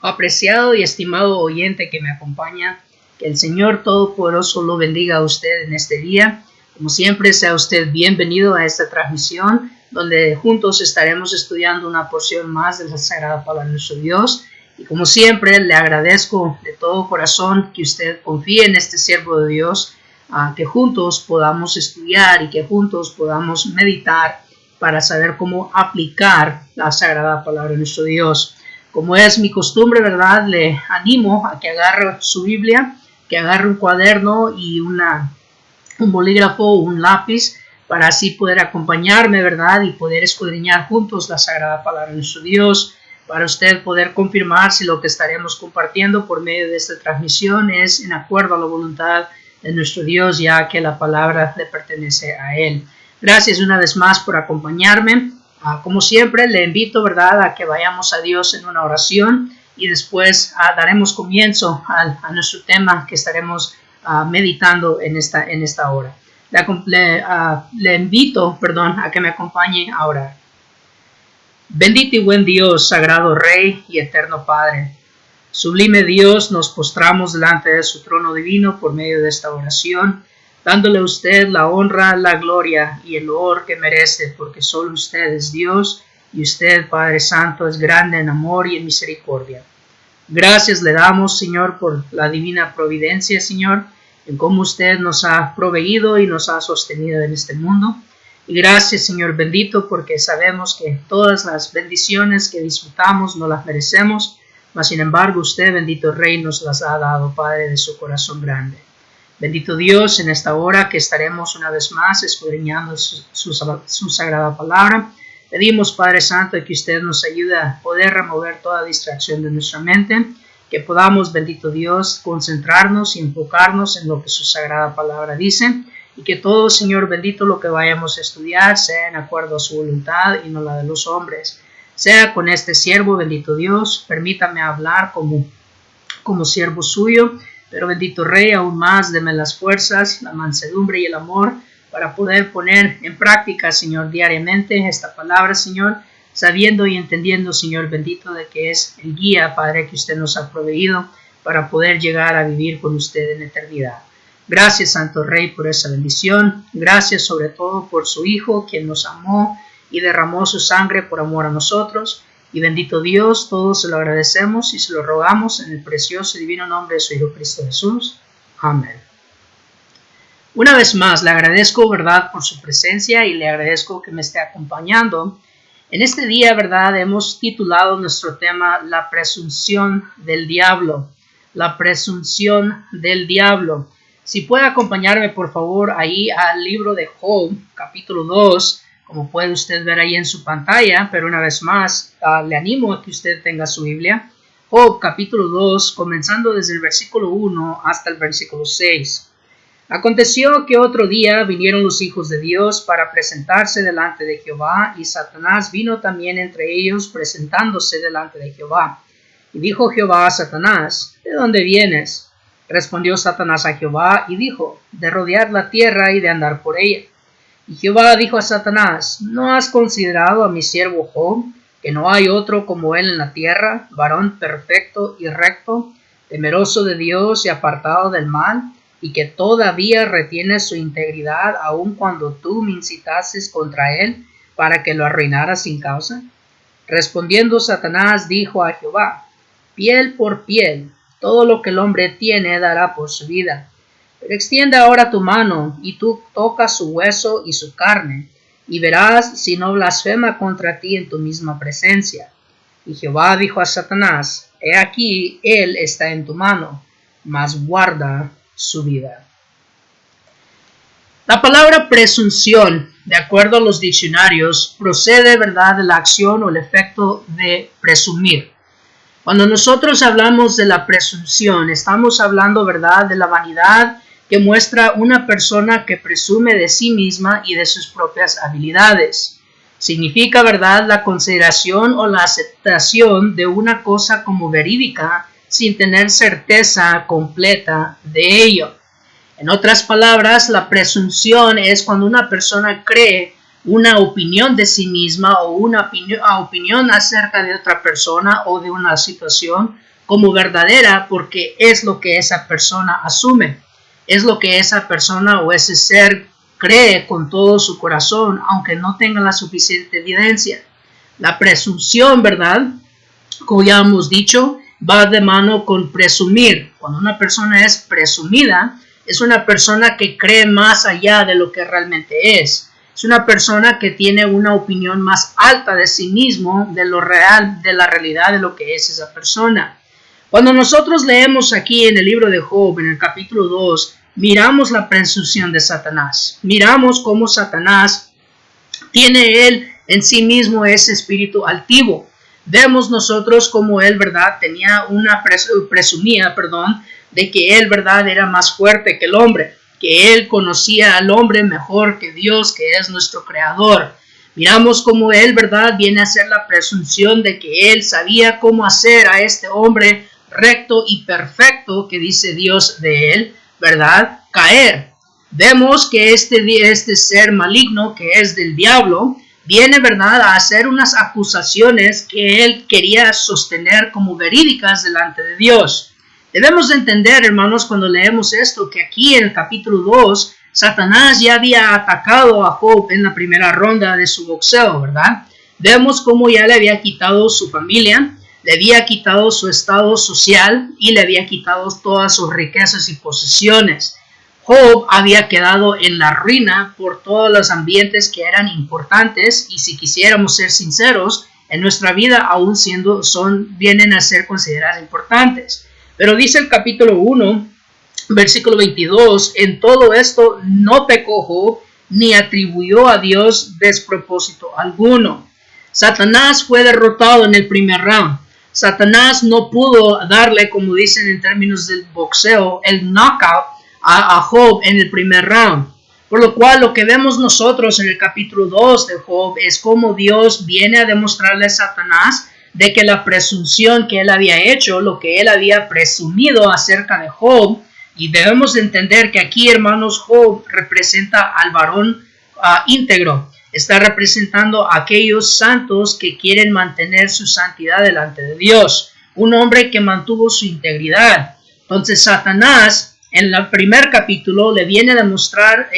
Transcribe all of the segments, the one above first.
Apreciado y estimado oyente que me acompaña, que el Señor Todopoderoso lo bendiga a usted en este día. Como siempre, sea usted bienvenido a esta transmisión, donde juntos estaremos estudiando una porción más de la Sagrada Palabra de nuestro Dios. Y como siempre, le agradezco de todo corazón que usted confíe en este siervo de Dios, que juntos podamos estudiar y que juntos podamos meditar para saber cómo aplicar la Sagrada Palabra de nuestro Dios. Como es mi costumbre, ¿verdad? Le animo a que agarre su Biblia, que agarre un cuaderno y un bolígrafo o un lápiz para así poder acompañarme, ¿verdad? Y poder escudriñar juntos la Sagrada Palabra de nuestro Dios, para usted poder confirmar si lo que estaremos compartiendo por medio de esta transmisión es en acuerdo a la voluntad de nuestro Dios, ya que la palabra le pertenece a Él. Gracias una vez más por acompañarme. Como siempre, le invito, ¿verdad?, a que vayamos a Dios en una oración y después daremos comienzo a nuestro tema que estaremos meditando en esta hora. Le invito, a que me acompañe a orar. Bendito y buen Dios, sagrado Rey y eterno Padre. Sublime Dios, nos postramos delante de su trono divino por medio de esta oración, dándole a usted la honra, la gloria y el loor que merece, porque solo usted es Dios y usted, Padre Santo, es grande en amor y en misericordia. Gracias le damos, Señor, por la divina providencia, Señor, en cómo usted nos ha proveído y nos ha sostenido en este mundo. Y gracias, Señor bendito, porque sabemos que todas las bendiciones que disfrutamos no las merecemos, mas sin embargo usted, bendito Rey, nos las ha dado, Padre, de su corazón grande. Bendito Dios, en esta hora que estaremos una vez más escudriñando su sagrada palabra, pedimos, Padre Santo, que usted nos ayude a poder remover toda distracción de nuestra mente, que podamos, bendito Dios, concentrarnos y enfocarnos en lo que su sagrada palabra dice, y que todo, Señor bendito, lo que vayamos a estudiar sea en acuerdo a su voluntad y no la de los hombres. Sea con este siervo, bendito Dios, permítame hablar como siervo suyo, pero bendito Rey, aún más, deme las fuerzas, la mansedumbre y el amor para poder poner en práctica, Señor, diariamente esta palabra, Señor, sabiendo y entendiendo, Señor bendito, de que es el guía, Padre, que usted nos ha proveído para poder llegar a vivir con usted en eternidad. Gracias, Santo Rey, por esa bendición. Gracias sobre todo por su Hijo, quien nos amó y derramó su sangre por amor a nosotros. Y bendito Dios, todos se lo agradecemos y se lo rogamos en el precioso y divino nombre de su Hijo Cristo Jesús. Amén. Una vez más, le agradezco, ¿verdad?, por su presencia y le agradezco que me esté acompañando. En este día, ¿verdad?, hemos titulado nuestro tema La presunción del diablo. La presunción del diablo. Si puede acompañarme, por favor, ahí al libro de Job, capítulo 2, como puede usted ver ahí en su pantalla, pero una vez más, le animo a que usted tenga su Biblia. Job, capítulo 2, comenzando desde el versículo 1 hasta el versículo 6. Aconteció que otro día vinieron los hijos de Dios para presentarse delante de Jehová, y Satanás vino también entre ellos presentándose delante de Jehová. Y dijo Jehová a Satanás, ¿de dónde vienes? Respondió Satanás a Jehová y dijo, de rodear la tierra y de andar por ella. Y Jehová dijo a Satanás, ¿no has considerado a mi siervo Job, que no hay otro como él en la tierra, varón perfecto y recto, temeroso de Dios y apartado del mal, y que todavía retiene su integridad aun cuando tú me incitases contra él para que lo arruinara sin causa? Respondiendo Satanás dijo a Jehová, piel por piel, todo lo que el hombre tiene dará por su vida. Pero extiende ahora tu mano, y tú tocas su hueso y su carne, y verás si no blasfema contra ti en tu misma presencia. Y Jehová dijo a Satanás, he aquí, él está en tu mano, mas guarda su vida. La palabra presunción, de acuerdo a los diccionarios, procede, ¿verdad?, de la acción o el efecto de presumir. Cuando nosotros hablamos de la presunción, estamos hablando, ¿verdad?, de la vanidad que muestra una persona que presume de sí misma y de sus propias habilidades. Significa, ¿verdad?, la consideración o la aceptación de una cosa como verídica sin tener certeza completa de ello. En otras palabras, la presunción es cuando una persona cree una opinión de sí misma o una opinión acerca de otra persona o de una situación como verdadera porque es lo que esa persona asume, es lo que esa persona o ese ser cree con todo su corazón, aunque no tenga la suficiente evidencia. La presunción, ¿verdad? Como ya hemos dicho, va de mano con presumir. Cuando una persona es presumida, es una persona que cree más allá de lo que realmente es. Es una persona que tiene una opinión más alta de sí mismo, de lo real, de la realidad de lo que es esa persona. Cuando nosotros leemos aquí en el libro de Job, en el capítulo 2, miramos la presunción de Satanás. Miramos cómo Satanás tiene él en sí mismo ese espíritu altivo. Vemos nosotros como él, ¿verdad? Presumía, de que él, ¿verdad? Era más fuerte que el hombre, que él conocía al hombre mejor que Dios, que es nuestro creador. Miramos cómo él, ¿verdad? Viene a hacer la presunción de que él sabía cómo hacer a este hombre recto y perfecto, que dice Dios de él, ¿verdad? Caer. Vemos que este ser maligno, que es del diablo, viene, ¿verdad?, a hacer unas acusaciones que él quería sostener como verídicas delante de Dios. Debemos de entender, hermanos, cuando leemos esto, que aquí en el capítulo 2, Satanás ya había atacado a Job en la primera ronda de su boxeo, ¿verdad? Vemos cómo ya le había quitado su familia, le había quitado su estado social y le había quitado todas sus riquezas y posesiones. Job había quedado en la ruina por todos los ambientes que eran importantes y, si quisiéramos ser sinceros, en nuestra vida aún vienen a ser consideradas importantes. Pero dice el capítulo 1, versículo 22, en todo esto no pecó Job ni atribuyó a Dios despropósito alguno. Satanás fue derrotado en el primer round. Satanás no pudo darle, como dicen en términos del boxeo, el knockout a Job en el primer round. Por lo cual lo que vemos nosotros en el capítulo 2 de Job es cómo Dios viene a demostrarle a Satanás de que la presunción que él había hecho, lo que él había presumido acerca de Job, y debemos de entender que aquí, hermanos, Job representa al varón íntegro. Está representando a aquellos santos que quieren mantener su santidad delante de Dios. Un hombre que mantuvo su integridad. Entonces Satanás, en el primer capítulo, le viene a demostrar,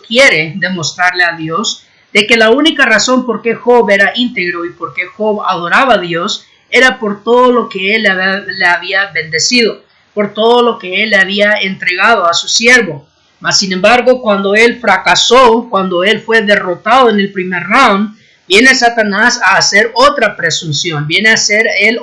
quiere demostrarle a Dios, de que la única razón por qué Job era íntegro y por qué Job adoraba a Dios, era por todo lo que él le había bendecido, por todo lo que él le había entregado a su siervo. Mas, sin embargo, cuando él fracasó, cuando él fue derrotado en el primer round, viene Satanás a hacer otra presunción, viene a hacer él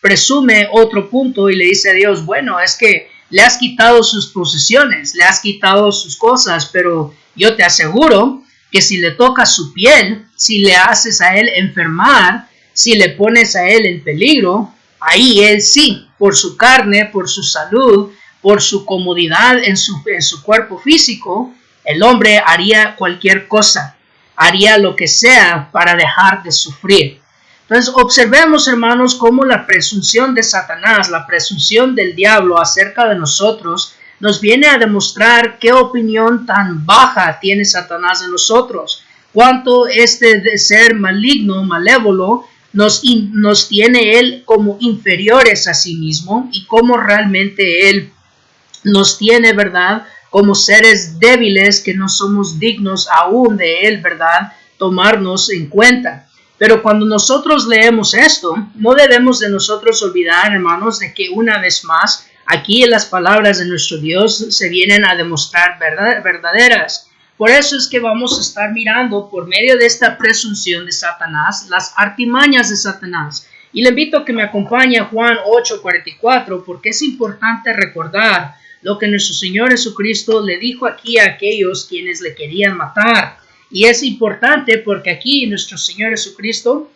presume otro punto y le dice a Dios, bueno, es que le has quitado sus posesiones, le has quitado sus cosas, pero yo te aseguro que si le tocas su piel, si le haces a él enfermar, si le pones a él en peligro, ahí él sí, por su carne, por su salud, por su comodidad en su cuerpo físico, el hombre haría cualquier cosa, haría lo que sea para dejar de sufrir. Entonces observemos, hermanos, cómo la presunción de Satanás, la presunción del diablo acerca de nosotros, nos viene a demostrar qué opinión tan baja tiene Satanás de nosotros, cuánto de ser maligno, malévolo, nos tiene él como inferiores a sí mismo y cómo realmente él nos tiene, ¿verdad?, como seres débiles que no somos dignos aún de él, ¿verdad?, tomarnos en cuenta. Pero cuando nosotros leemos esto, no debemos de nosotros olvidar, hermanos, de que una vez más, aquí las palabras de nuestro Dios se vienen a demostrar verdaderas. Por eso es que vamos a estar mirando por medio de esta presunción de Satanás, las artimañas de Satanás. Y le invito a que me acompañe a Juan 8:44, porque es importante recordar lo que nuestro Señor Jesucristo le dijo aquí a aquellos quienes le querían matar. Y es importante porque aquí nuestro Señor Jesucristo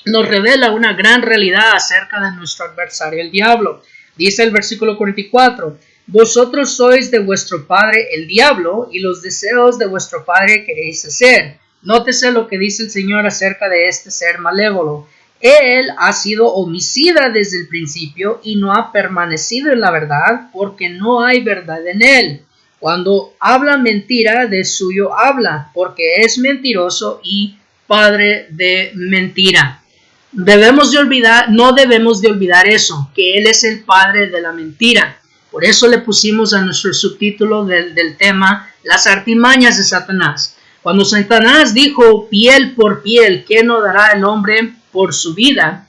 nos revela una gran realidad acerca de nuestro adversario, el diablo. Dice el versículo 44, vosotros sois de vuestro padre el diablo y los deseos de vuestro padre queréis hacer. Nótese lo que dice el Señor acerca de este ser malévolo. Él ha sido homicida desde el principio y no ha permanecido en la verdad porque no hay verdad en él. Cuando habla mentira, de suyo habla, porque es mentiroso y padre de mentira. no debemos de olvidar eso, que Él es el padre de la mentira. Por eso le pusimos a nuestro subtítulo del tema, las artimañas de Satanás. Cuando Satanás dijo piel por piel, ¿qué no dará el hombre por su vida?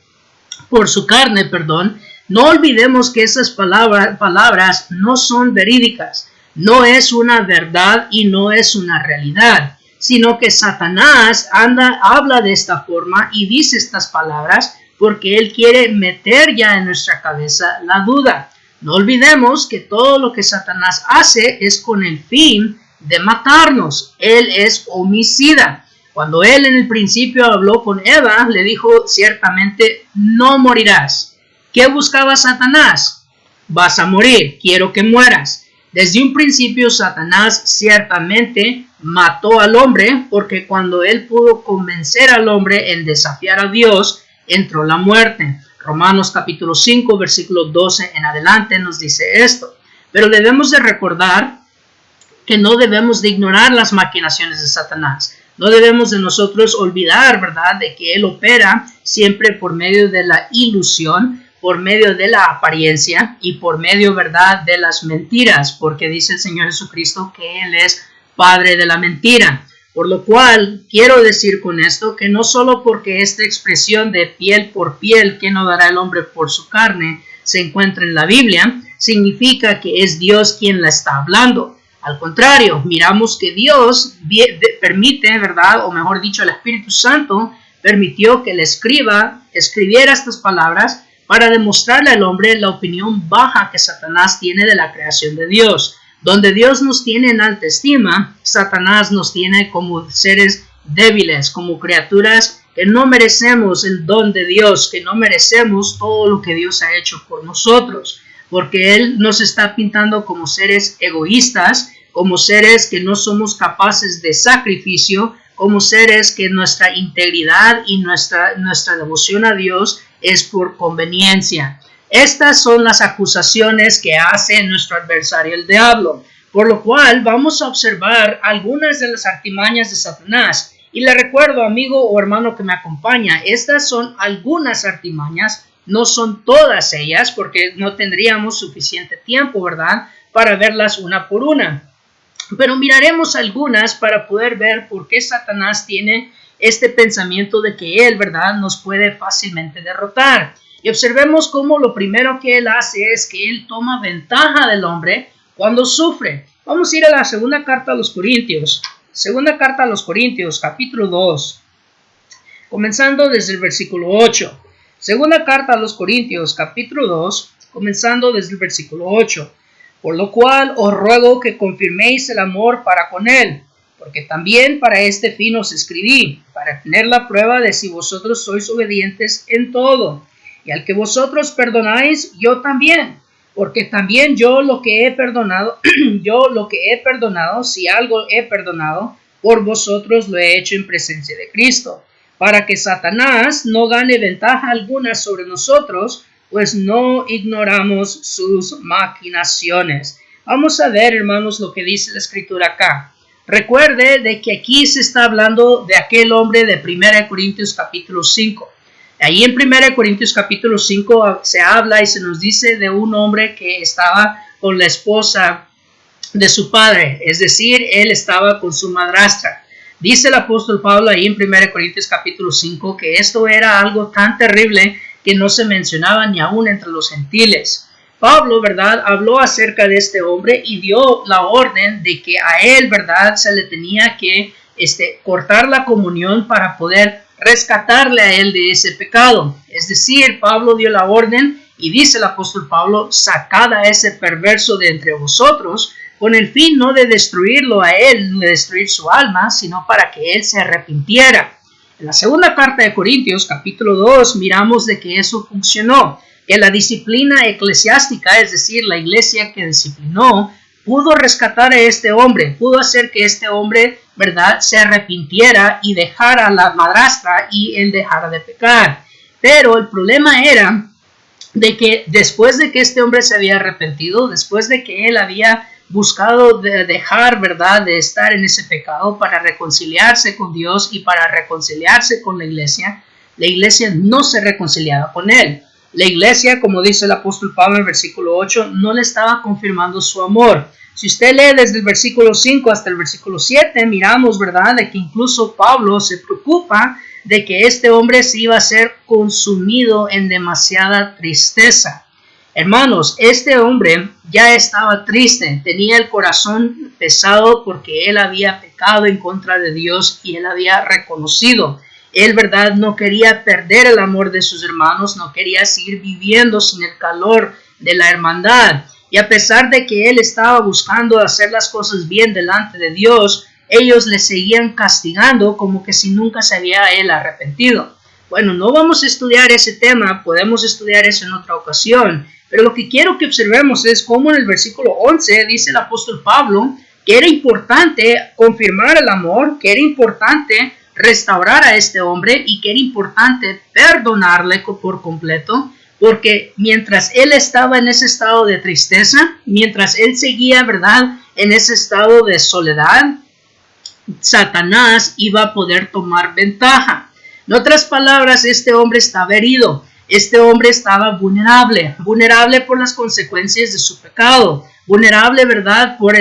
Por su carne, perdón. No olvidemos que esas palabras no son verídicas. No es una verdad y no es una realidad, sino que Satanás habla de esta forma y dice estas palabras porque él quiere meter ya en nuestra cabeza la duda. No olvidemos que todo lo que Satanás hace es con el fin de matarnos. Él es homicida. Cuando él en el principio habló con Eva, le dijo ciertamente, no morirás. ¿Qué buscaba Satanás? Vas a morir, quiero que mueras. Desde un principio Satanás ciertamente mató al hombre porque cuando él pudo convencer al hombre en desafiar a Dios, entró la muerte. Romanos capítulo 5, versículo 12 en adelante nos dice esto. Pero debemos de recordar que no debemos de ignorar las maquinaciones de Satanás. No debemos de nosotros olvidar, ¿verdad?, de que él opera siempre por medio de la ilusión, por medio de la apariencia y por medio, ¿verdad?, de las mentiras, porque dice el Señor Jesucristo que Él es padre de la mentira. Por lo cual, quiero decir con esto que no solo porque esta expresión de piel por piel, que no dará el hombre por su carne, se encuentra en la Biblia, significa que es Dios quien la está hablando. Al contrario, miramos que Dios permite, ¿verdad?, o mejor dicho, el Espíritu Santo permitió que el escribiera estas palabras para demostrarle al hombre la opinión baja que Satanás tiene de la creación de Dios. Donde Dios nos tiene en alta estima, Satanás nos tiene como seres débiles, como criaturas que no merecemos el don de Dios, que no merecemos todo lo que Dios ha hecho por nosotros, porque Él nos está pintando como seres egoístas, como seres que no somos capaces de sacrificio, como seres que nuestra integridad y nuestra devoción a Dios es por conveniencia. Estas son las acusaciones que hace nuestro adversario el diablo, por lo cual vamos a observar algunas de las artimañas de Satanás. Y le recuerdo, amigo o hermano que me acompaña, estas son algunas artimañas, no son todas ellas, porque no tendríamos suficiente tiempo, ¿verdad?, para verlas una por una. Pero miraremos algunas para poder ver por qué Satanás tiene este pensamiento de que él, ¿verdad?, nos puede fácilmente derrotar. Y observemos cómo lo primero que él hace es que él toma ventaja del hombre cuando sufre. Vamos a ir a la segunda carta a los Corintios. Segunda carta a los Corintios, capítulo 2, comenzando desde el versículo 8. Segunda carta a los Corintios, capítulo 2, comenzando desde el versículo 8. Por lo cual os ruego que confirméis el amor para con él, porque también para este fin os escribí, para tener la prueba de si vosotros sois obedientes en todo. Y al que vosotros perdonáis, yo también, porque también yo lo que he perdonado, si algo he perdonado, por vosotros lo he hecho en presencia de Cristo, para que Satanás no gane ventaja alguna sobre nosotros, pues no ignoramos sus maquinaciones. Vamos a ver, hermanos, lo que dice la Escritura acá. Recuerde de que aquí se está hablando de aquel hombre de 1 Corintios capítulo 5. Ahí en 1 Corintios capítulo 5 se habla y se nos dice de un hombre que estaba con la esposa de su padre, es decir, él estaba con su madrastra. Dice el apóstol Pablo ahí en 1 Corintios capítulo 5 que esto era algo tan terrible que no se mencionaba ni aún entre los gentiles. Pablo, ¿verdad?, habló acerca de este hombre y dio la orden de que a él, ¿verdad?, se le tenía que cortar la comunión para poder rescatarle a él de ese pecado. Es decir, Pablo dio la orden y dice el apóstol Pablo, sacad a ese perverso de entre vosotros, con el fin no de destruirlo a él, de destruir su alma, sino para que él se arrepintiera. En la segunda carta de Corintios, capítulo 2, miramos de que eso funcionó, que la disciplina eclesiástica, es decir, la iglesia que disciplinó, pudo rescatar a este hombre, pudo hacer que este hombre, ¿verdad?, se arrepintiera y dejara a la madrastra y él dejara de pecar. Pero el problema era de que después de que este hombre se había arrepentido, después de que él había buscado dejar, ¿verdad?, de estar en ese pecado para reconciliarse con Dios y para reconciliarse con la iglesia, la iglesia no se reconciliaba con él. La iglesia, como dice el apóstol Pablo en el versículo 8, no le estaba confirmando su amor. Si usted lee desde el versículo 5 hasta el versículo 7, miramos, ¿verdad?, de que incluso Pablo se preocupa de que este hombre se iba a ser consumido en demasiada tristeza. Hermanos, este hombre ya estaba triste, tenía el corazón pesado porque él había pecado en contra de Dios y él había reconocido. Él, ¿verdad?, no quería perder el amor de sus hermanos, no quería seguir viviendo sin el calor de la hermandad. Y a pesar de que él estaba buscando hacer las cosas bien delante de Dios, ellos le seguían castigando como que si nunca se había él arrepentido. Bueno, no vamos a estudiar ese tema, podemos estudiar eso en otra ocasión, pero lo que quiero que observemos es cómo en el versículo 11 dice el apóstol Pablo que era importante confirmar el amor, que era importante restaurar a este hombre y que era importante perdonarle por completo, porque mientras él estaba en ese estado de tristeza, mientras él seguía, ¿verdad?, en ese estado de soledad, Satanás iba a poder tomar ventaja. En otras palabras, este hombre estaba herido, este hombre estaba vulnerable por las consecuencias de su pecado, vulnerable, ¿verdad?, por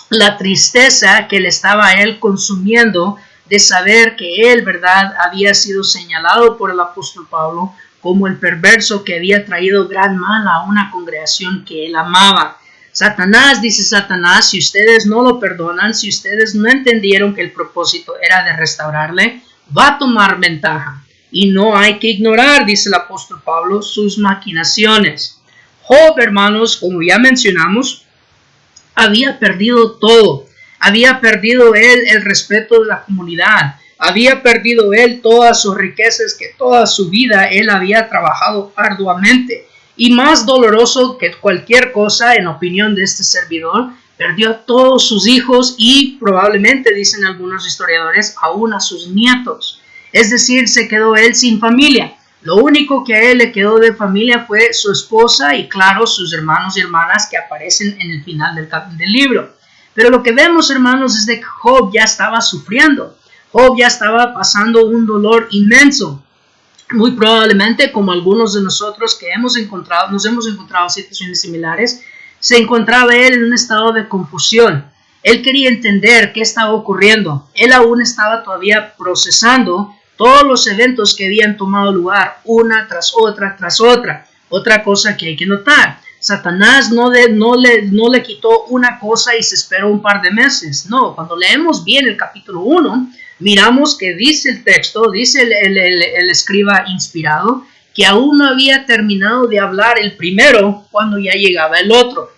la tristeza que le estaba a él consumiendo de saber que él, ¿verdad?, había sido señalado por el apóstol Pablo como el perverso que había traído gran mal a una congregación que él amaba. Satanás, dice Satanás, si ustedes no lo perdonan, si ustedes no entendieron que el propósito era de restaurarle, va a tomar ventaja. Y no hay que ignorar, dice el apóstol Pablo, sus maquinaciones. Job, hermanos, como ya mencionamos, había perdido todo. Había perdido él el respeto de la comunidad. Había perdido él todas sus riquezas que toda su vida él había trabajado arduamente. Y más doloroso que cualquier cosa, en opinión de este servidor, perdió a todos sus hijos y probablemente, dicen algunos historiadores, aún a sus nietos. Es decir, se quedó él sin familia. Lo único que a él le quedó de familia fue su esposa y, claro, sus hermanos y hermanas que aparecen en el final del libro. Pero lo que vemos, hermanos, es de que Job ya estaba sufriendo. Job ya estaba pasando un dolor inmenso. Muy probablemente, como algunos de nosotros que nos hemos encontrado en situaciones similares, se encontraba él en un estado de confusión. Él quería entender qué estaba ocurriendo. Él aún estaba todavía procesando todos los eventos que habían tomado lugar, una tras otra, tras otra. Otra cosa que hay que notar, Satanás no le quitó una cosa y se esperó un par de meses. No, cuando leemos bien el capítulo 1, miramos que dice el texto, dice el escriba inspirado, que aún no había terminado de hablar el primero cuando ya llegaba el otro.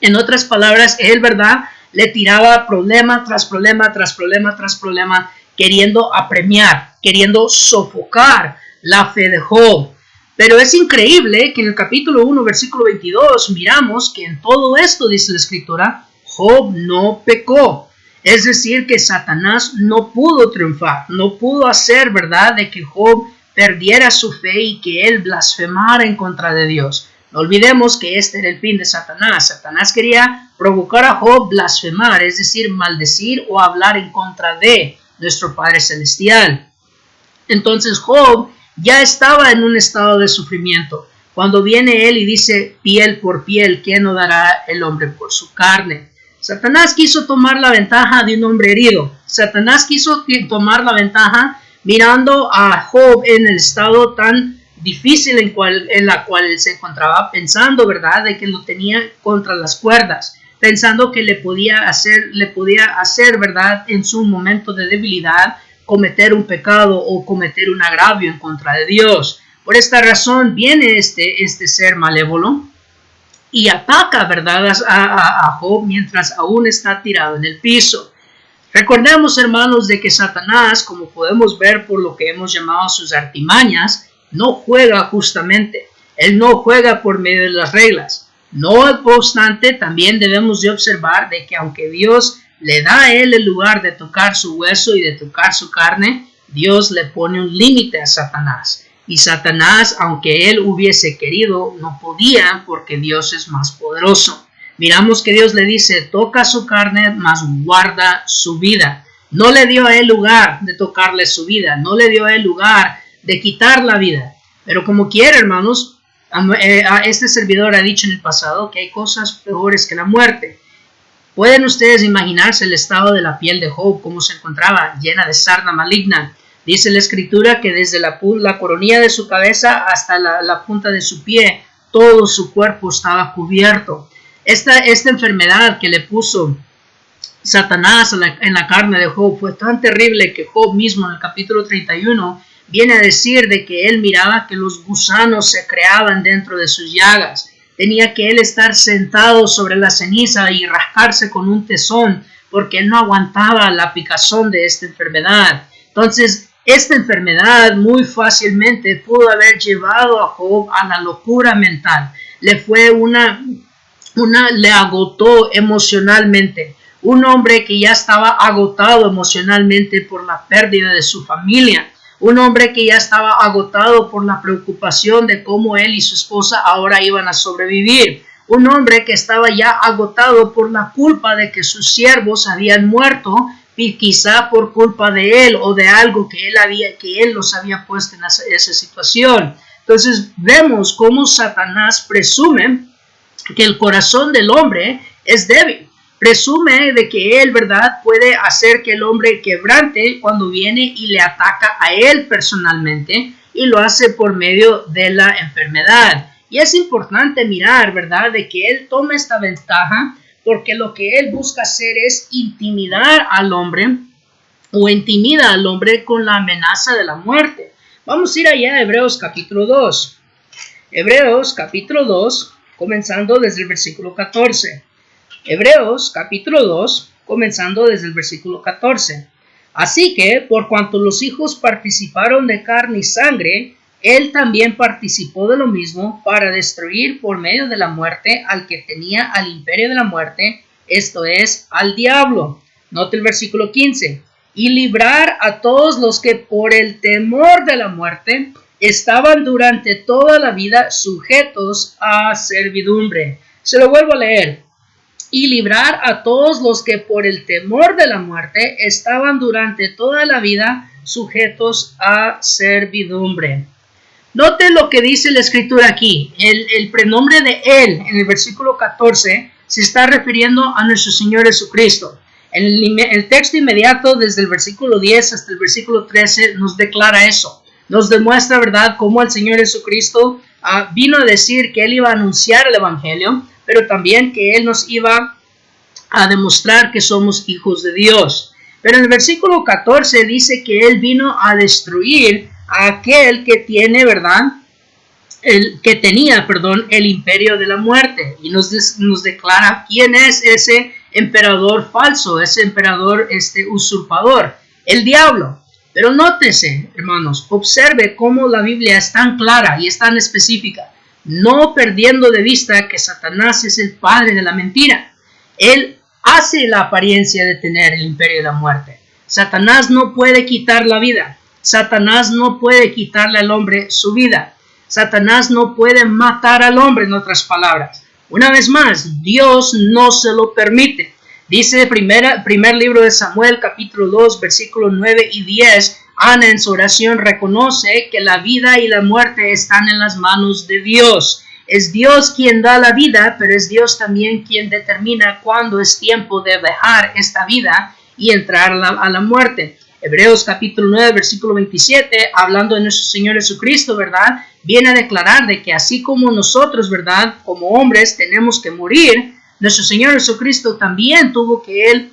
En otras palabras, él, ¿verdad?, le tiraba problema tras problema, tras problema, tras problema, queriendo apremiar, queriendo sofocar la fe de Job. Pero es increíble que en el capítulo 1, versículo 22, miramos que en todo esto, dice la escritura, Job no pecó. Es decir, que Satanás no pudo triunfar, no pudo hacer, ¿verdad?, de que Job perdiera su fe y que él blasfemara en contra de Dios. No olvidemos que este era el fin de Satanás. Satanás quería provocar a Job blasfemar, es decir, maldecir o hablar en contra de nuestro Padre Celestial. Entonces Job ya estaba en un estado de sufrimiento. Cuando viene él y dice, piel por piel, ¿qué no dará el hombre por su carne? Satanás quiso tomar la ventaja de un hombre herido. Satanás quiso tomar la ventaja mirando a Job en el estado tan difícil en la cual él se encontraba, pensando, ¿verdad?, de que lo tenía contra las cuerdas, pensando que le podía hacer, ¿verdad?, en su momento de debilidad, cometer un pecado o cometer un agravio en contra de Dios. Por esta razón viene este ser malévolo y ataca, ¿verdad?, a Job mientras aún está tirado en el piso. Recordemos, hermanos, de que Satanás, como podemos ver por lo que hemos llamado sus artimañas, no juega justamente. Él no juega por medio de las reglas. No obstante, también debemos de observar de que aunque Dios le da a él el lugar de tocar su hueso y de tocar su carne, Dios le pone un límite a Satanás. Y Satanás, aunque él hubiese querido, no podía porque Dios es más poderoso. Miramos que Dios le dice, toca su carne, mas guarda su vida. No le dio a él lugar de tocarle su vida, no le dio a él lugar de quitar la vida. Pero como quiera, hermanos, este servidor ha dicho en el pasado que hay cosas peores que la muerte. ¿Pueden ustedes imaginarse el estado de la piel de Job, cómo se encontraba, llena de sarna maligna? Dice la escritura que desde la coronilla de su cabeza hasta la punta de su pie, todo su cuerpo estaba cubierto. Esta enfermedad que le puso Satanás en la carne de Job fue tan terrible que Job mismo en el capítulo 31 viene a decir de que él miraba que los gusanos se creaban dentro de sus llagas. Tenía que él estar sentado sobre la ceniza y rascarse con un tesón porque él no aguantaba la picazón de esta enfermedad. Entonces, esta enfermedad muy fácilmente pudo haber llevado a Job a la locura mental. Le agotó emocionalmente. Un hombre que ya estaba agotado emocionalmente por la pérdida de su familia. Un hombre que ya estaba agotado por la preocupación de cómo él y su esposa ahora iban a sobrevivir. Un hombre que estaba ya agotado por la culpa de que sus siervos habían muerto, y quizá por culpa de él o de algo que él los había puesto en esa situación. Entonces vemos cómo Satanás presume que el corazón del hombre es débil. Presume de que él, ¿verdad?, puede hacer que el hombre quebrante cuando viene y le ataca a él personalmente, y lo hace por medio de la enfermedad. Y es importante mirar, ¿verdad?, de que él toma esta ventaja porque lo que él busca hacer es intimidar al hombre o intimida al hombre con la amenaza de la muerte. Vamos a ir allá a Hebreos capítulo 2. Hebreos capítulo 2, comenzando desde el versículo 14. Hebreos capítulo 2, comenzando desde el versículo 14. Así que, por cuanto los hijos participaron de carne y sangre, él también participó de lo mismo para destruir por medio de la muerte al que tenía al imperio de la muerte, esto es, al diablo. Note el versículo 15. Y librar a todos los que por el temor de la muerte estaban durante toda la vida sujetos a servidumbre. Se lo vuelvo a leer. Y librar a todos los que por el temor de la muerte estaban durante toda la vida sujetos a servidumbre. Note lo que dice la escritura aquí. El pronombre de él en el versículo 14 se está refiriendo a nuestro Señor Jesucristo. El texto inmediato desde el versículo 10 hasta el versículo 13 nos declara eso. Nos demuestra, ¿verdad?, cómo el Señor Jesucristo vino a decir que él iba a anunciar el evangelio, pero también que él nos iba a demostrar que somos hijos de Dios. Pero en el versículo 14 dice que él vino a destruir a aquel que tiene, ¿verdad?, tenía el imperio de la muerte, y nos declara quién es ese emperador falso, ese emperador usurpador, el diablo. Pero nótese, hermanos, observe cómo la Biblia es tan clara y es tan específica, no perdiendo de vista que Satanás es el padre de la mentira. Él hace la apariencia de tener el imperio de la muerte. Satanás no puede quitar la vida. Satanás no puede quitarle al hombre su vida. Satanás no puede matar al hombre, en otras palabras. Una vez más, Dios no se lo permite. Dice el primer libro de Samuel, capítulo 2, versículos 9 y 10, Ana en su oración reconoce que la vida y la muerte están en las manos de Dios. Es Dios quien da la vida, pero es Dios también quien determina cuándo es tiempo de dejar esta vida y entrar a la muerte. Hebreos capítulo 9, versículo 27, hablando de nuestro Señor Jesucristo, ¿verdad?, viene a declarar de que así como nosotros, ¿verdad?, como hombres tenemos que morir, nuestro Señor Jesucristo también tuvo que él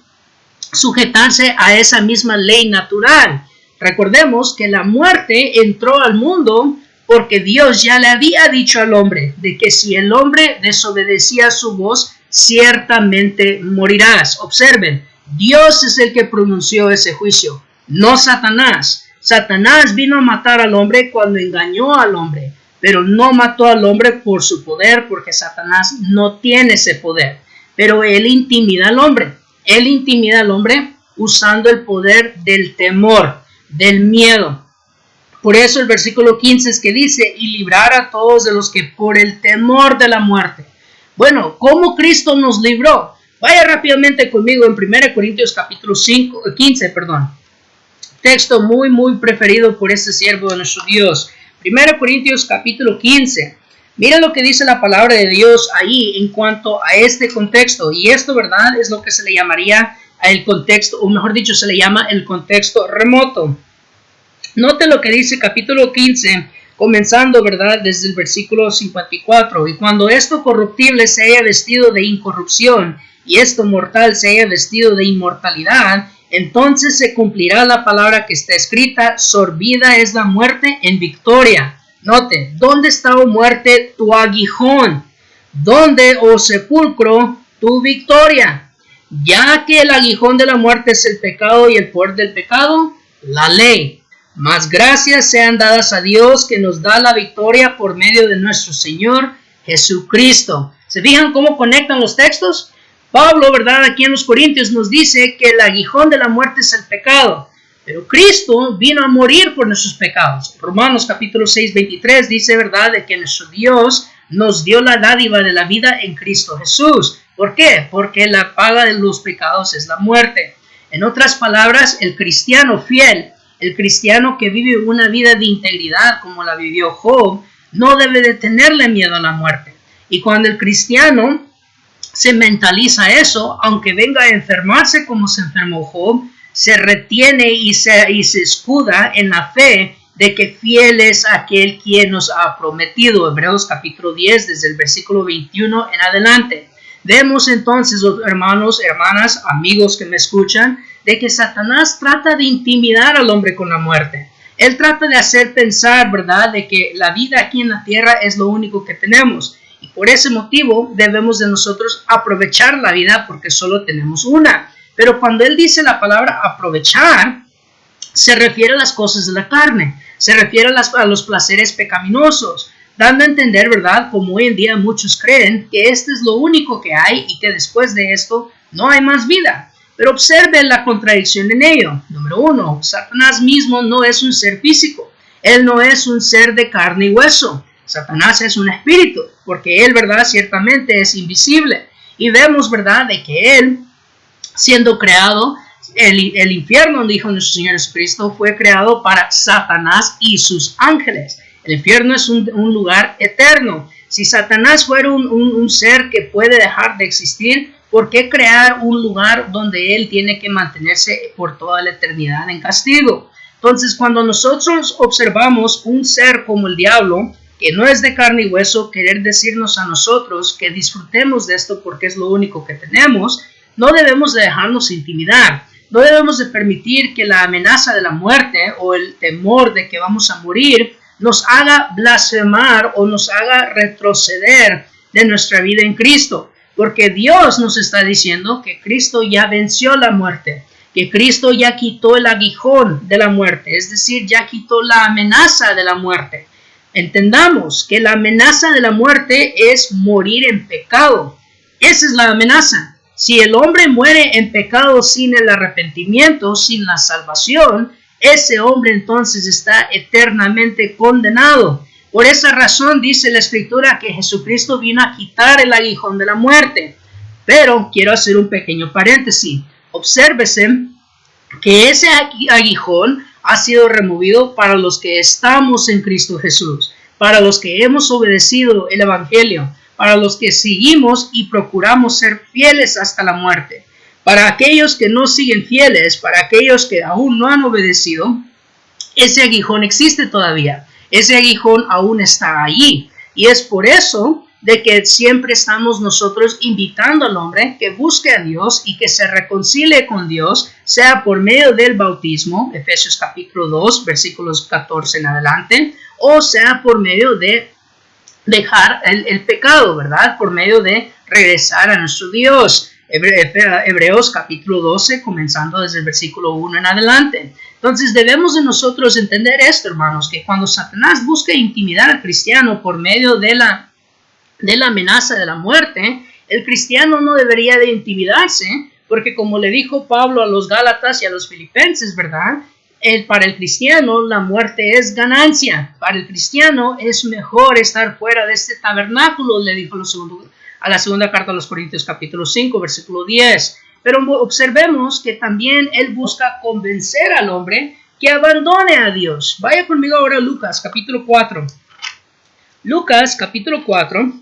sujetarse a esa misma ley natural. Recordemos que la muerte entró al mundo porque Dios ya le había dicho al hombre de que si el hombre desobedecía su voz, ciertamente morirás. Observen, Dios es el que pronunció ese juicio, no Satanás. Satanás vino a matar al hombre cuando engañó al hombre, pero no mató al hombre por su poder, porque Satanás no tiene ese poder. Pero él intimida al hombre. Él intimida al hombre usando el poder del temor, del miedo. Por eso el versículo 15 es que dice, y librar a todos de los que por el temor de la muerte. Bueno, ¿cómo Cristo nos libró? Vaya rápidamente conmigo en 1 Corintios capítulo 15, texto muy preferido por este siervo de nuestro Dios. 1 Corintios capítulo 15. Mira lo que dice la palabra de Dios ahí en cuanto a este contexto. Y esto, ¿verdad?, es lo que se le llamaría el contexto, o mejor dicho, se le llama el contexto remoto. Note lo que dice capítulo 15, comenzando, ¿verdad?, desde el versículo 54. Y cuando esto corruptible se haya vestido de incorrupción y esto mortal se haya vestido de inmortalidad, entonces se cumplirá la palabra que está escrita: sorbida es la muerte en victoria. Note, ¿dónde está, oh muerte, tu aguijón? ¿Dónde, oh sepulcro, tu victoria? Ya que el aguijón de la muerte es el pecado y el poder del pecado, la ley. Mas gracias sean dadas a Dios que nos da la victoria por medio de nuestro Señor Jesucristo. ¿Se fijan cómo conectan los textos? Pablo, ¿verdad?, aquí en los Corintios nos dice que el aguijón de la muerte es el pecado. Pero Cristo vino a morir por nuestros pecados. Romanos capítulo 6, 23 dice, ¿verdad?, de que nuestro Dios nos dio la dádiva de la vida en Cristo Jesús. ¿Por qué? Porque la paga de los pecados es la muerte. En otras palabras, el cristiano fiel, el cristiano que vive una vida de integridad como la vivió Job, no debe de tenerle miedo a la muerte. Y cuando el cristiano se mentaliza eso, aunque venga a enfermarse como se enfermó Job, se retiene y se escuda en la fe de que fiel es aquel quien nos ha prometido. Hebreos capítulo 10, desde el versículo 21 en adelante. Vemos entonces, hermanos, hermanas, amigos que me escuchan, de que Satanás trata de intimidar al hombre con la muerte. Él trata de hacer pensar, ¿verdad?, de que la vida aquí en la tierra es lo único que tenemos. Y por ese motivo debemos de nosotros aprovechar la vida porque solo tenemos una. Pero cuando él dice la palabra aprovechar, se refiere a las cosas de la carne, se refiere a los placeres pecaminosos, dando a entender, ¿verdad?, como hoy en día muchos creen que este es lo único que hay y que después de esto no hay más vida. Pero observe la contradicción en ello. Número 1, Satanás mismo no es un ser físico. Él no es un ser de carne y hueso. Satanás es un espíritu, porque él, ¿verdad?, ciertamente es invisible. Y vemos, ¿verdad?, de que él, siendo creado, el infierno, dijo nuestro Señor Jesucristo, fue creado para Satanás y sus ángeles. El infierno es un lugar eterno. Si Satanás fuera un ser que puede dejar de existir, ¿por qué crear un lugar donde él tiene que mantenerse por toda la eternidad en castigo? Entonces, cuando nosotros observamos un ser como el diablo, que no es de carne y hueso, querer decirnos a nosotros que disfrutemos de esto porque es lo único que tenemos, no debemos de dejarnos intimidar. No debemos de permitir que la amenaza de la muerte o el temor de que vamos a morir nos haga blasfemar o nos haga retroceder de nuestra vida en Cristo. Porque Dios nos está diciendo que Cristo ya venció la muerte, que Cristo ya quitó el aguijón de la muerte, es decir, ya quitó la amenaza de la muerte. Entendamos que la amenaza de la muerte es morir en pecado. Esa es la amenaza. Si el hombre muere en pecado sin el arrepentimiento, sin la salvación, ese hombre entonces está eternamente condenado. Por esa razón dice la Escritura que Jesucristo vino a quitar el aguijón de la muerte. Pero quiero hacer un pequeño paréntesis. Obsérvese que ese aguijón ha sido removido para los que estamos en Cristo Jesús, para los que hemos obedecido el Evangelio, para los que seguimos y procuramos ser fieles hasta la muerte. Para aquellos que no siguen fieles, para aquellos que aún no han obedecido, ese aguijón existe todavía. Ese aguijón aún está allí. Y es por eso de que siempre estamos nosotros invitando al hombre que busque a Dios y que se reconcilie con Dios, sea por medio del bautismo, Efesios capítulo 2, versículos 14 en adelante, o sea por medio de dejar el pecado, ¿verdad? Por medio de regresar a nuestro Dios. Hebreos capítulo 12, comenzando desde el versículo 1 en adelante. Entonces debemos de nosotros entender esto, hermanos, que cuando Satanás busca intimidar al cristiano por medio de la amenaza de la muerte, el cristiano no debería de intimidarse, porque como le dijo Pablo a los Gálatas y a los Filipenses, ¿verdad? Para el cristiano la muerte es ganancia. Para el cristiano es mejor estar fuera de este tabernáculo, le dijo a la segunda carta a los Corintios capítulo 5, versículo 10. Pero observemos que también él busca convencer al hombre que abandone a Dios. Vaya conmigo ahora a Lucas capítulo 4. Lucas capítulo 4,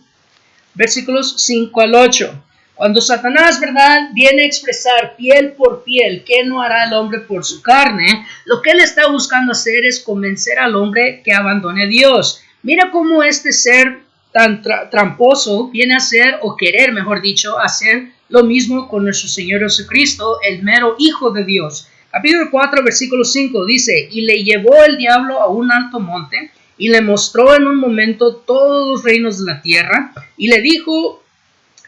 versículos 5 al 8. Cuando Satanás, ¿verdad?, viene a expresar piel por piel qué no hará el hombre por su carne, lo que él está buscando hacer es convencer al hombre que abandone a Dios. Mira cómo este ser tan tramposo viene a hacer, o querer, mejor dicho, hacer lo mismo con nuestro Señor Jesucristo, el mero Hijo de Dios. Capítulo 4, versículo 5 dice: y le llevó el diablo a un alto monte, y le mostró en un momento todos los reinos de la tierra, y le dijo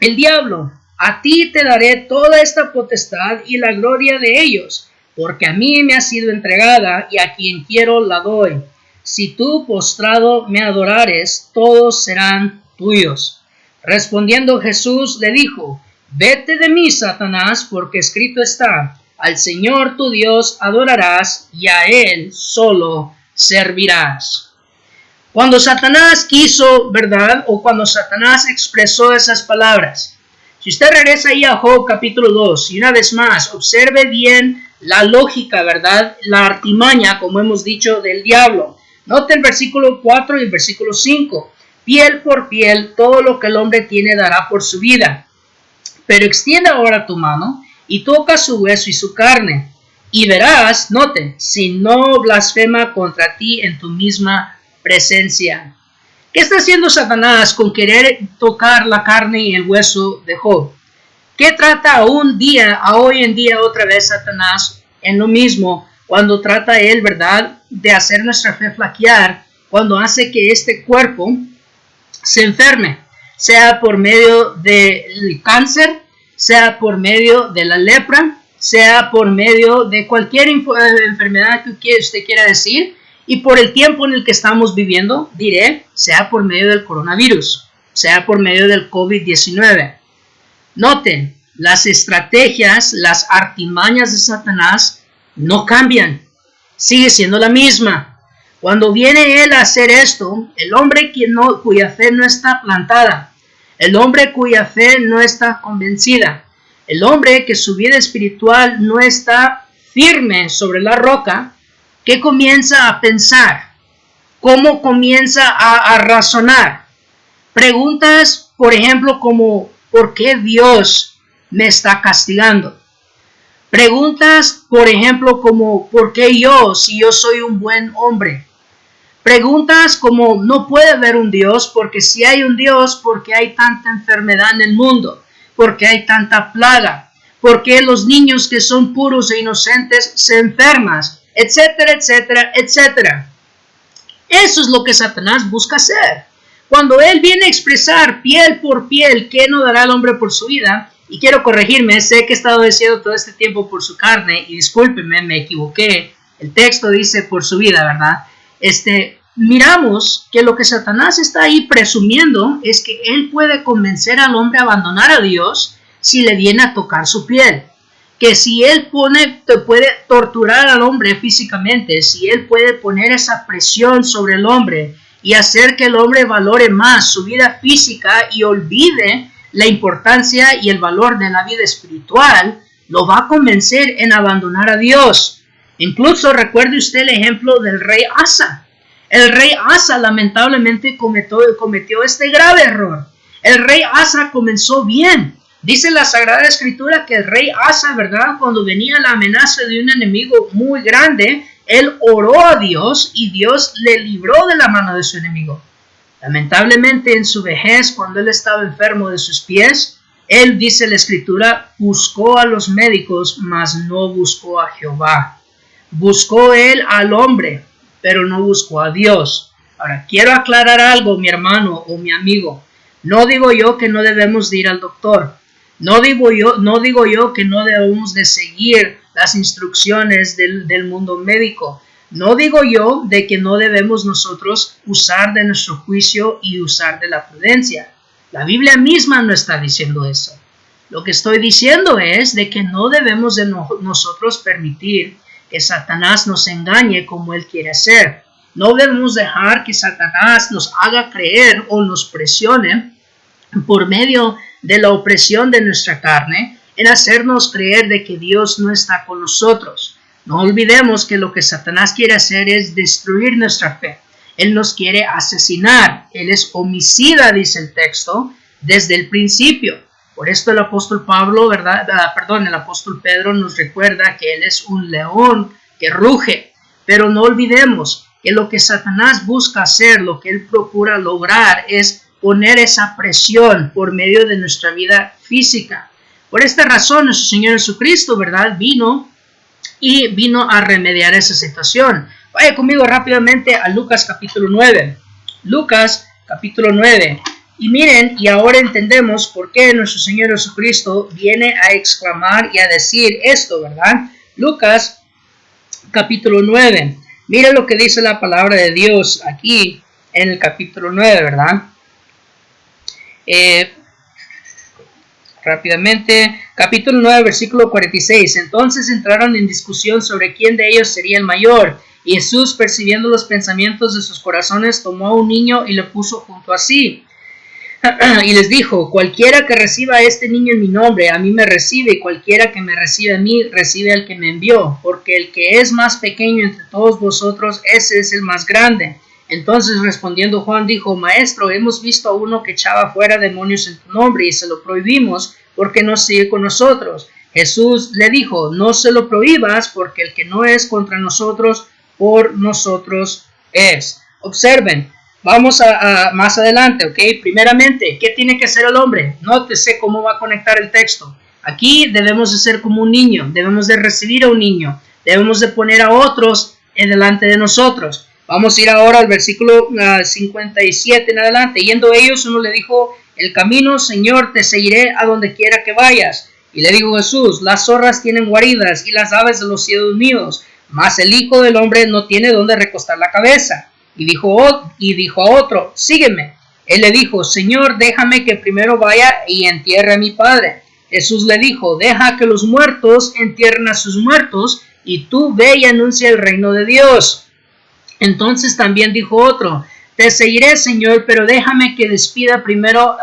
el diablo: a ti te daré toda esta potestad y la gloria de ellos, porque a mí me ha sido entregada, y a quien quiero la doy. Si tú postrado me adorares, todos serán tuyos. Respondiendo Jesús le dijo: vete de mí, Satanás, porque escrito está: al Señor tu Dios adorarás, y a Él solo servirás. Cuando Satanás quiso, ¿verdad?, o cuando Satanás expresó esas palabras, si usted regresa ahí a Job capítulo 2, y una vez más, observe bien la lógica, ¿verdad?, la artimaña, como hemos dicho, del diablo. Note el versículo 4 y el versículo 5. Piel por piel, todo lo que el hombre tiene dará por su vida. Pero extiende ahora tu mano y toca su hueso y su carne, y verás, note, si no blasfema contra ti en tu misma presencia. ¿Qué está haciendo Satanás con querer tocar la carne y el hueso de Job? ¿Qué trata hoy en día otra vez Satanás en lo mismo, cuando trata él, ¿verdad?, de hacer nuestra fe flaquear, cuando hace que este cuerpo se enferme, sea por medio del cáncer, sea por medio de la lepra, sea por medio de cualquier enfermedad que usted quiera decir? Y por el tiempo en el que estamos viviendo, diré, sea por medio del coronavirus, sea por medio del COVID-19. Noten, las estrategias, las artimañas de Satanás no cambian, sigue siendo la misma. Cuando viene él a hacer esto, el hombre cuya fe no está plantada, el hombre cuya fe no está convencida, el hombre que su vida espiritual no está firme sobre la roca, ¿qué comienza a pensar? ¿Cómo comienza a razonar? Preguntas, por ejemplo, como ¿por qué Dios me está castigando? Preguntas, por ejemplo, como ¿por qué yo, si yo soy un buen hombre? Preguntas como ¿no puede haber un Dios? Porque si hay un Dios, ¿por qué hay tanta enfermedad en el mundo? ¿Por qué hay tanta plaga? ¿Por qué los niños que son puros e inocentes se enferman? Etcétera, etcétera, etcétera. Eso es lo que Satanás busca hacer. Cuando él viene a expresar piel por piel qué no dará el hombre por su vida, y quiero corregirme, sé que he estado diciendo todo este tiempo por su carne, y discúlpenme, me equivoqué, el texto dice por su vida, ¿verdad? Miramos que lo que Satanás está ahí presumiendo es que él puede convencer al hombre a abandonar a Dios si le viene a tocar su piel. Que si él puede torturar al hombre físicamente, si él puede poner esa presión sobre el hombre y hacer que el hombre valore más su vida física y olvide la importancia y el valor de la vida espiritual, lo va a convencer en abandonar a Dios. Incluso recuerde usted el ejemplo del rey Asa. El rey Asa lamentablemente cometió este grave error. El rey Asa comenzó bien. Dice la Sagrada Escritura que el rey Asa, ¿verdad?, cuando venía la amenaza de un enemigo muy grande, él oró a Dios y Dios le libró de la mano de su enemigo. Lamentablemente en su vejez, cuando él estaba enfermo de sus pies, él, dice la Escritura, buscó a los médicos, mas no buscó a Jehová. Buscó él al hombre, pero no buscó a Dios. Ahora, quiero aclarar algo, mi hermano o mi amigo. No digo yo que no debemos de ir al doctor. No digo yo que no debemos de seguir las instrucciones del mundo médico. No digo yo de que no debemos nosotros usar de nuestro juicio y usar de la prudencia. La Biblia misma no está diciendo eso. Lo que estoy diciendo es de que no debemos de nosotros permitir que Satanás nos engañe como él quiere hacer. No debemos dejar que Satanás nos haga creer o nos presione por medio de la opresión de nuestra carne, en hacernos creer de que Dios no está con nosotros. No olvidemos que lo que Satanás quiere hacer es destruir nuestra fe. Él nos quiere asesinar. Él es homicida, dice el texto, desde el principio. Por esto el apóstol Pablo, el apóstol Pedro nos recuerda que él es un león que ruge. Pero no olvidemos que lo que Satanás busca hacer, lo que él procura lograr, es poner esa presión por medio de nuestra vida física. Por esta razón, nuestro Señor Jesucristo, vino a remediar esa situación. Vaya conmigo rápidamente a Lucas capítulo 9. Lucas capítulo 9. Y miren, y ahora entendemos por qué nuestro Señor Jesucristo viene a exclamar y a decir esto, ¿verdad? Lucas capítulo 9. Miren lo que dice la palabra de Dios aquí en el capítulo 9, ¿verdad? Rápidamente, capítulo 9, versículo 46. Entonces entraron en discusión sobre quién de ellos sería el mayor. Y Jesús, percibiendo los pensamientos de sus corazones, tomó a un niño y lo puso junto a sí. Y les dijo: cualquiera que reciba a este niño en mi nombre, a mí me recibe, y cualquiera que me recibe a mí, recibe al que me envió. Porque el que es más pequeño entre todos vosotros, ese es el más grande. Entonces respondiendo Juan dijo: Maestro, hemos visto a uno que echaba fuera demonios en tu nombre y se lo prohibimos porque no sigue con nosotros. Jesús le dijo: no se lo prohíbas, porque el que no es contra nosotros, por nosotros es. Observen, vamos a más adelante, ¿ok? Primeramente, ¿qué tiene que hacer el hombre? Nótese cómo va a conectar el texto. Aquí debemos de ser como un niño, debemos de recibir a un niño, debemos de poner a otros en delante de nosotros. Vamos a ir ahora al versículo 57 en adelante. Yendo ellos, uno le dijo: el camino, Señor, te seguiré a donde quiera que vayas. Y le dijo Jesús: las zorras tienen guaridas y las aves de los cielos míos, mas el Hijo del Hombre no tiene donde recostar la cabeza. Y dijo a otro: sígueme. Él le dijo: Señor, déjame que primero vaya y entierre a mi Padre. Jesús le dijo: deja que los muertos entierren a sus muertos, y tú ve y anuncia el reino de Dios. Entonces también dijo otro: te seguiré, Señor, pero déjame que despida primero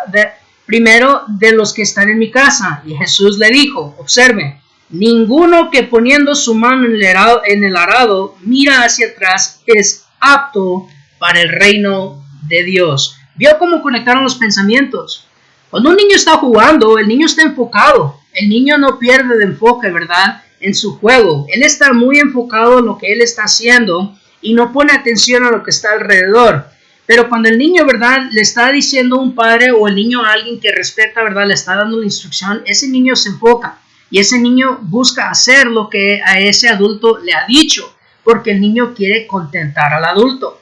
de los que están en mi casa. Y Jesús le dijo: observe, ninguno que poniendo su mano en el arado mira hacia atrás es apto para el reino de Dios. ¿Vio cómo conectaron los pensamientos? Cuando un niño está jugando, el niño está enfocado. El niño no pierde de enfoque, ¿verdad?, en su juego. Él está muy enfocado en lo que él está haciendo y no pone atención a lo que está alrededor. Pero cuando el niño, ¿verdad?, le está diciendo a un padre o el niño a alguien que respeta, ¿verdad?, le está dando la instrucción, ese niño se enfoca y ese niño busca hacer lo que a ese adulto le ha dicho, porque el niño quiere contentar al adulto.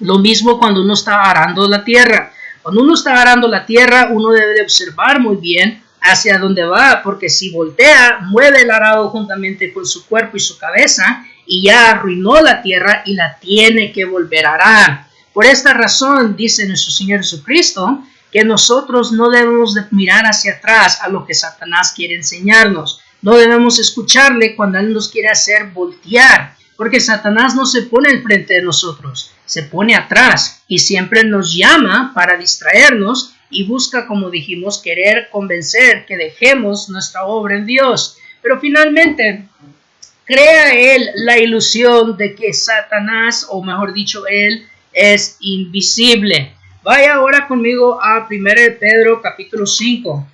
Lo mismo cuando uno está arando la tierra. Cuando uno está arando la tierra, uno debe de observar muy bien hacia dónde va, porque si voltea, mueve el arado juntamente con su cuerpo y su cabeza y ya arruinó la tierra y la tiene que volver a arar. Por esta razón, dice nuestro Señor Jesucristo, que nosotros no debemos de mirar hacia atrás a lo que Satanás quiere enseñarnos. No debemos escucharle cuando Él nos quiere hacer voltear, porque Satanás no se pone al frente de nosotros, se pone atrás y siempre nos llama para distraernos y busca, como dijimos, querer convencer que dejemos nuestra obra en Dios. Pero finalmente, crea él la ilusión de que Satanás, o mejor dicho, él es invisible. Vaya ahora conmigo a 1 de Pedro capítulo 5.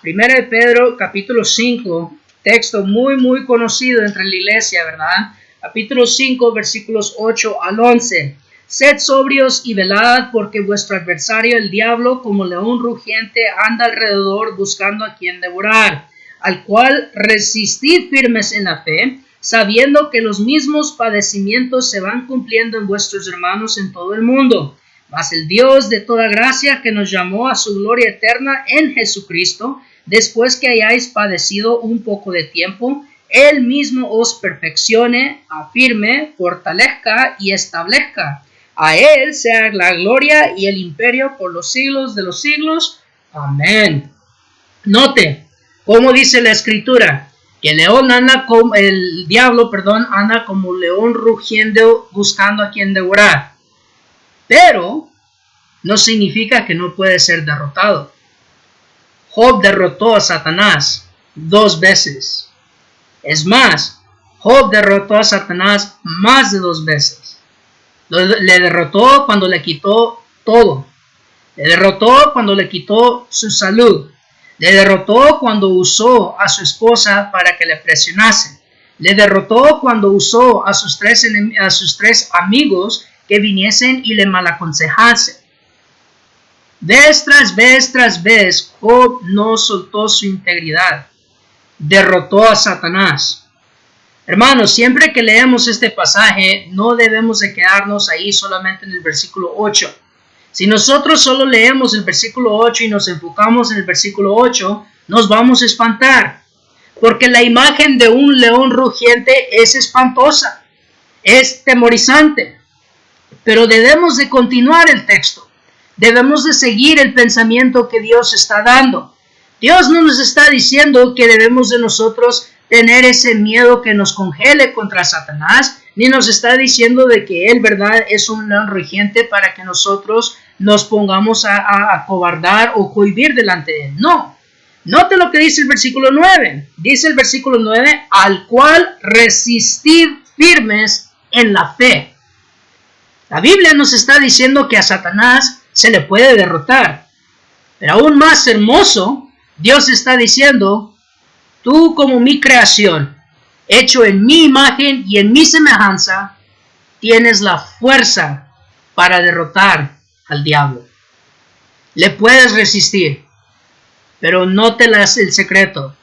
1 de Pedro capítulo 5, texto muy conocido entre la iglesia, ¿verdad? Capítulo 5, versículos 8 al 11. Sed sobrios y velad, porque vuestro adversario el diablo, como león rugiente, anda alrededor buscando a quien devorar, al cual resistid firmes en la fe, sabiendo que los mismos padecimientos se van cumpliendo en vuestros hermanos en todo el mundo. Mas el Dios de toda gracia, que nos llamó a su gloria eterna en Jesucristo, después que hayáis padecido un poco de tiempo, Él mismo os perfeccione, afirme, fortalezca y establezca. A Él sea la gloria y el imperio por los siglos de los siglos. Amén. Note cómo dice la Escritura, que el diablo anda como león rugiendo buscando a quien devorar. Pero no significa que no puede ser derrotado. Job derrotó a Satanás 2 veces. Es más, Job derrotó a Satanás más de 2 veces. Le derrotó cuando le quitó todo. Le derrotó cuando le quitó su salud. Le derrotó cuando usó a su esposa para que le presionase. Le derrotó cuando usó a sus tres amigos que viniesen y le malaconsejasen. Vez tras vez, Job no soltó su integridad. Derrotó a Satanás. Hermanos, siempre que leemos este pasaje, no debemos de quedarnos ahí solamente en el versículo 8. Si nosotros solo leemos el versículo 8 y nos enfocamos en el versículo 8, nos vamos a espantar. Porque la imagen de un león rugiente es espantosa, es temorizante. Pero debemos de continuar el texto. Debemos de seguir el pensamiento que Dios está dando. Dios no nos está diciendo que debemos de nosotros tener ese miedo que nos congele contra Satanás, ni nos está diciendo de que Él, ¿verdad?, es un león rugiente para que nosotros nos pongamos a acobardar o cohibir delante de Él. No. Note lo que dice el versículo 9. Dice el versículo 9, al cual resistid firmes en la fe. La Biblia nos está diciendo que a Satanás se le puede derrotar. Pero aún más hermoso, Dios está diciendo, tú como mi creación, hecho en mi imagen y en mi semejanza, tienes la fuerza para derrotar al diablo. Le puedes resistir. Pero nótelas el secreto,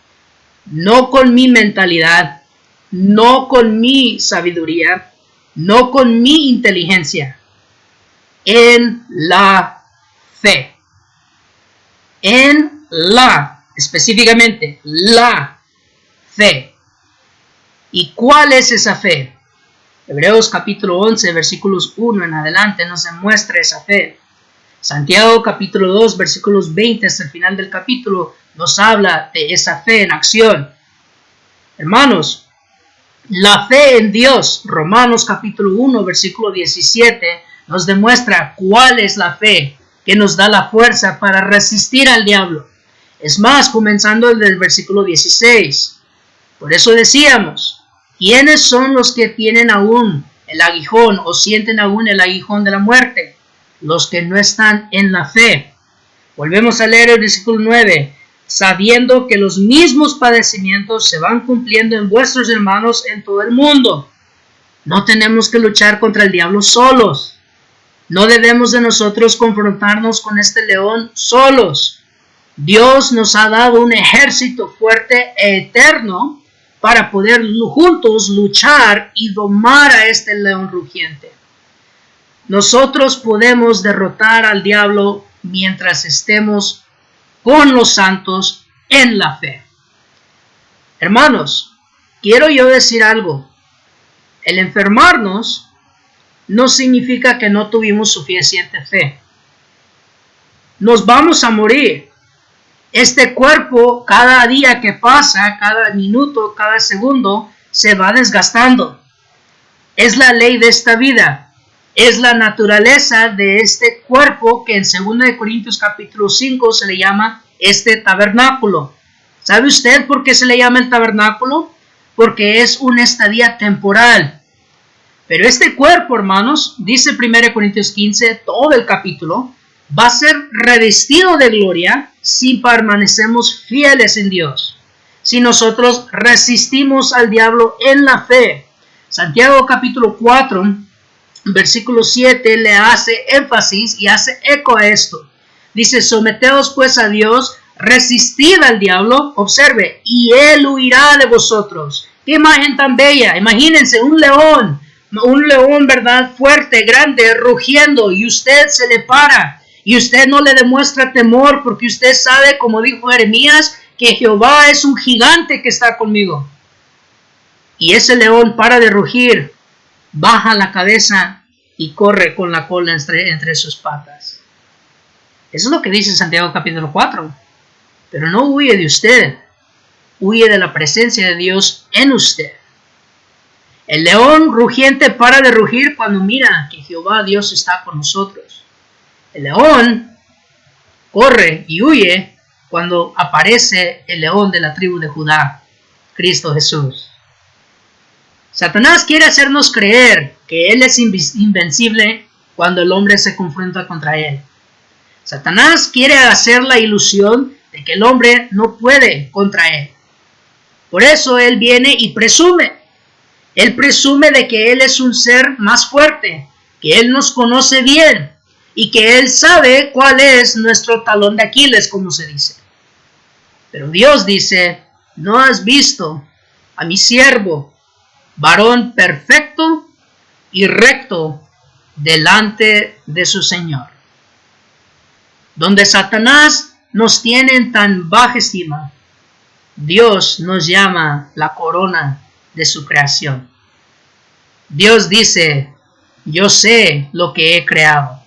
no con mi mentalidad, no con mi sabiduría, no con mi inteligencia, en la fe. Específicamente, la fe. ¿Y cuál es esa fe? Hebreos capítulo 11, versículos 1 en adelante nos demuestra esa fe. Santiago capítulo 2 versículos 20 hasta el final del capítulo nos habla de esa fe en acción. Hermanos, la fe en Dios, Romanos capítulo 1 versículo 17 nos demuestra cuál es la fe que nos da la fuerza para resistir al diablo. Es más, comenzando desde el versículo 16. Por eso decíamos, ¿quiénes son los que tienen aún el aguijón o sienten aún el aguijón de la muerte? Los que no están en la fe. Volvemos a leer el versículo 9. Sabiendo que los mismos padecimientos se van cumpliendo en vuestros hermanos en todo el mundo. No tenemos que luchar contra el diablo solos. No debemos de nosotros confrontarnos con este león solos. Dios nos ha dado un ejército fuerte e eterno para poder juntos luchar y domar a este león rugiente. Nosotros podemos derrotar al diablo mientras estemos con los santos en la fe. Hermanos, quiero yo decir algo. El enfermarnos no significa que no tuvimos suficiente fe. Nos vamos a morir. Este cuerpo, cada día que pasa, cada minuto, cada segundo, se va desgastando. Es la ley de esta vida. Es la naturaleza de este cuerpo que en 2 Corintios capítulo 5 se le llama este tabernáculo. ¿Sabe usted por qué se le llama el tabernáculo? Porque es una estadía temporal. Pero este cuerpo, hermanos, dice 1 Corintios 15, todo el capítulo, va a ser revestido de gloria si permanecemos fieles en Dios. Si nosotros resistimos al diablo en la fe. Santiago capítulo 4, versículo 7 le hace énfasis y hace eco a esto. Dice, someteos pues a Dios, resistid al diablo, observe, y él huirá de vosotros. Qué imagen tan bella. Imagínense un león, ¿verdad? Fuerte, grande, rugiendo, y usted se le para, y usted no le demuestra temor, porque usted sabe, como dijo Jeremías, que Jehová es un gigante que está conmigo. Y ese león para de rugir, baja la cabeza y corre con la cola entre sus patas. Eso es lo que dice Santiago capítulo 4. Pero no huye de usted, huye de la presencia de Dios en usted. El león rugiente para de rugir cuando mira que Jehová Dios está con nosotros. El león corre y huye cuando aparece el león de la tribu de Judá, Cristo Jesús. Satanás quiere hacernos creer que Él es invencible cuando el hombre se confronta contra Él. Satanás quiere hacer la ilusión de que el hombre no puede contra Él. Por eso Él viene y presume. Él presume de que Él es un ser más fuerte, que Él nos conoce bien y que Él sabe cuál es nuestro talón de Aquiles, como se dice. Pero Dios dice, ¿no has visto a mi siervo, varón perfecto y recto delante de su Señor? Donde Satanás nos tiene en tan baja estima, Dios nos llama la corona de su creación. Dios dice, yo sé lo que he creado.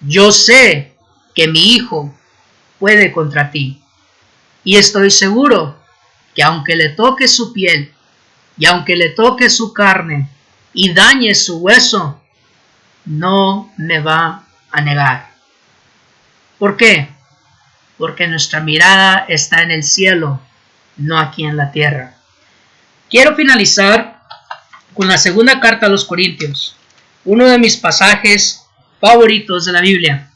Yo sé que mi hijo puede contra ti. Y estoy seguro que aunque le toque su piel y aunque le toque su carne y dañe su hueso, no me va a negar. ¿Por qué? Porque nuestra mirada está en el cielo, no aquí en la tierra. Quiero finalizar con la segunda carta a los Corintios, uno de mis pasajes favoritos de la Biblia.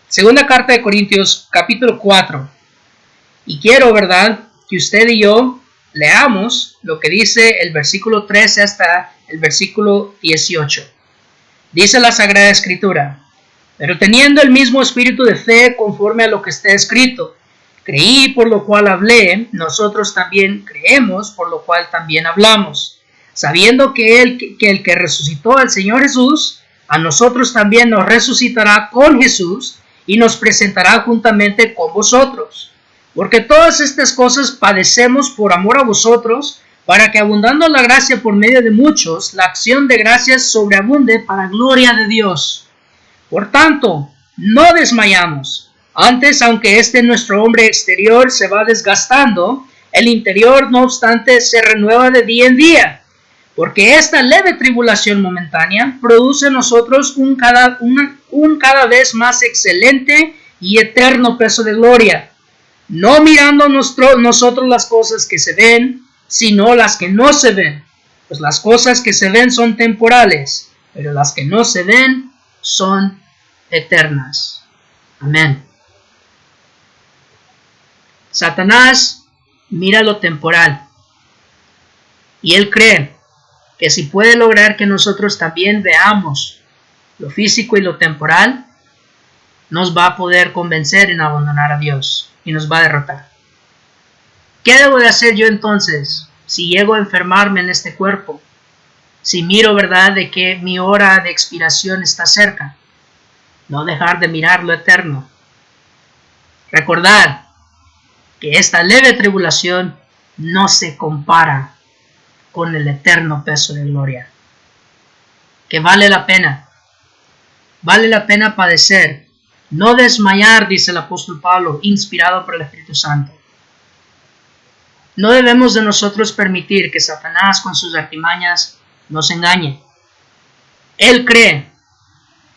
Segunda carta de Corintios, capítulo 4. Y quiero, ¿verdad?, que usted y yo leamos lo que dice el versículo 13 hasta el versículo 18. Dice la Sagrada Escritura, pero teniendo el mismo espíritu de fe conforme a lo que está escrito, creí por lo cual hablé, nosotros también creemos por lo cual también hablamos, sabiendo que el que resucitó al Señor Jesús, a nosotros también nos resucitará con Jesús y nos presentará juntamente con vosotros. Porque todas estas cosas padecemos por amor a vosotros, para que abundando la gracia por medio de muchos, la acción de gracias sobreabunde para gloria de Dios. Por tanto, no desmayamos. Antes, aunque nuestro hombre exterior se va desgastando, el interior, no obstante, se renueva de día en día. Porque esta leve tribulación momentánea produce en nosotros un cada vez más excelente y eterno peso de gloria. No mirando nosotros las cosas que se ven, sino las que no se ven. Pues las cosas que se ven son temporales, pero las que no se ven son eternas. Amén. Satanás mira lo temporal y él cree que si puede lograr que nosotros también veamos lo físico y lo temporal, nos va a poder convencer en abandonar a Dios y nos va a derrotar. ¿Qué debo de hacer yo entonces si llego a enfermarme en este cuerpo? Si miro, ¿verdad?, de que mi hora de expiración está cerca. No dejar de mirar lo eterno. Recordar que esta leve tribulación no se compara con el eterno peso de gloria. Que vale la pena. Vale la pena padecer. No desmayar, dice el apóstol Pablo, inspirado por el Espíritu Santo. No debemos de nosotros permitir que Satanás con sus artimañas nos engañe. Él cree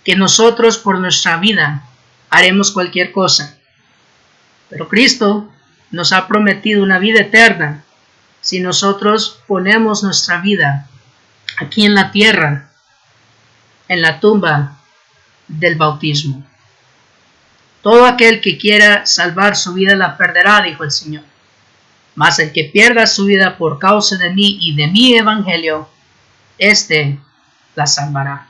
que nosotros por nuestra vida haremos cualquier cosa. Pero Cristo nos ha prometido una vida eterna si nosotros ponemos nuestra vida aquí en la tierra, en la tumba del bautismo. Todo aquel que quiera salvar su vida la perderá, dijo el Señor. Mas el que pierda su vida por causa de mí y de mi evangelio, éste la salvará.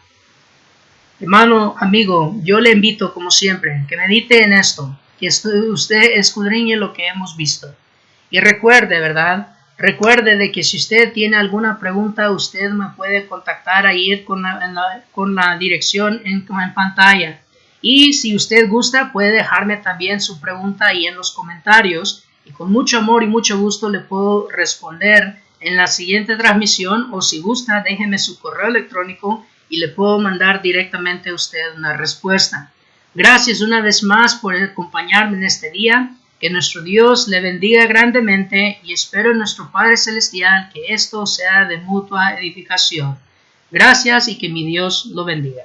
Hermano, amigo, yo le invito como siempre que medite en esto, que usted escudriñe lo que hemos visto. Y recuerde, ¿verdad? Recuerde de que si usted tiene alguna pregunta, usted me puede contactar ahí con la dirección en pantalla. Y si usted gusta, puede dejarme también su pregunta ahí en los comentarios. Y con mucho amor y mucho gusto le puedo responder en la siguiente transmisión. O si gusta, déjeme su correo electrónico y le puedo mandar directamente a usted una respuesta. Gracias una vez más por acompañarme en este día. Que nuestro Dios le bendiga grandemente y espero en nuestro Padre Celestial que esto sea de mutua edificación. Gracias y que mi Dios lo bendiga.